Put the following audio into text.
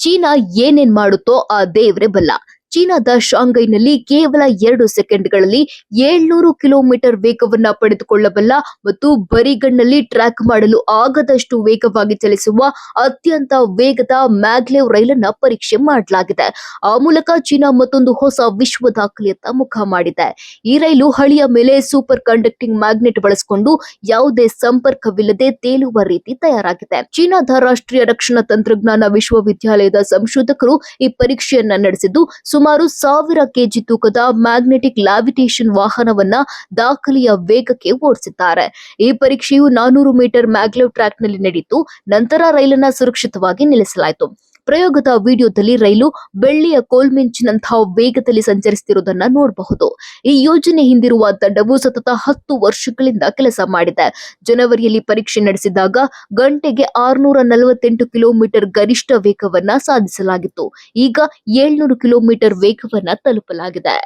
China ಏನೇನ್ ಮಾಡುತ್ತೋ ಆ ದೇವ್ರೆ ಬಲ್ಲ. ಚೀನಾದ ಶಾಂಘೈನಲ್ಲಿ ಕೇವಲ 2 ಸೆಕೆಂಡ್ಗಳಲ್ಲಿ 700 ಕಿಲೋಮೀಟರ್ ವೇಗವನ್ನ ಪಡೆದುಕೊಳ್ಳಬಲ್ಲ ಮತ್ತು ಬರಿಗಣ್ಣಲ್ಲಿ ಟ್ರ್ಯಾಕ್ ಮಾಡಲು ಆಗದಷ್ಟು ವೇಗವಾಗಿ ಚಲಿಸುವ ಅತ್ಯಂತ ವೇಗದ ಮ್ಯಾಗ್ಲೆವ್ ರೈಲನ್ನ ಪರೀಕ್ಷೆ ಮಾಡಲಾಗಿದೆ. ಆ ಮೂಲಕ ಚೀನಾ ಮತ್ತೊಂದು ಹೊಸ ವಿಶ್ವ ದಾಖಲೆಯತ್ತ ಮುಖ ಮಾಡಿದೆ. ಈ ರೈಲು ಹಳಿಯ ಮೇಲೆ ಸೂಪರ್ ಕಂಡಕ್ಟಿಂಗ್ ಮ್ಯಾಗ್ನೆಟ್ ಬಳಸಿಕೊಂಡು ಯಾವುದೇ ಸಂಪರ್ಕವಿಲ್ಲದೆ ತೇಲುವ ರೀತಿ ತಯಾರಾಗಿದೆ. ಚೀನಾದ ರಾಷ್ಟ್ರೀಯ ರಕ್ಷಣಾ ತಂತ್ರಜ್ಞಾನ ವಿಶ್ವವಿದ್ಯಾಲಯದ ಸಂಶೋಧಕರು ಈ ಪರೀಕ್ಷೆಯನ್ನ ನಡೆಸಿದ್ದು ಸುಮಾರು 1000 ಕೆಜಿ ತೂಕದ ಮ್ಯಾಗ್ನೆಟಿಕ್ ಲ್ಯಾವಿಟೇಷನ್ ವಾಹನವನ್ನ ದಾಖಲೆಯ ವೇಗಕ್ಕೆ ಓಡಿಸಿದ್ದಾರೆ. ಈ ಪರೀಕ್ಷೆಯು 400 ಮೀಟರ್ ಮ್ಯಾಗ್ಲೆವ್ ಟ್ರ್ಯಾಕ್ನಲ್ಲಿ ನಡೆಯಿತು. ನಂತರ ರೈಲನ್ನ ಸುರಕ್ಷಿತವಾಗಿ ನಿಲ್ಲಿಸಲಾಯಿತು. ಪ್ರಯೋಗದ ವಿಡಿಯೋದಲ್ಲಿ ರೈಲು ಬೆಳ್ಳಿಯ ಕೋಲ್ಮಿಂಚಿನಂತಹ ವೇಗದಲ್ಲಿ ಸಂಚರಿಸುತ್ತಿರುವುದನ್ನ ನೋಡಬಹುದು. ಈ ಯೋಜನೆ ಹಿಂದಿರುವ ತಂಡವು ಸತತ 10 ವರ್ಷಗಳಿಂದ ಕೆಲಸ ಮಾಡಿದೆ. ಜನವರಿಯಲ್ಲಿ ಪರೀಕ್ಷೆ ನಡೆಸಿದಾಗ ಗಂಟೆಗೆ 648 ಕಿಲೋಮೀಟರ್ ಗರಿಷ್ಠ ವೇಗವನ್ನ ಸಾಧಿಸಲಾಗಿತ್ತು. ಈಗ 700 ಕಿಲೋಮೀಟರ್ ವೇಗವನ್ನ ತಲುಪಲಾಗಿದೆ.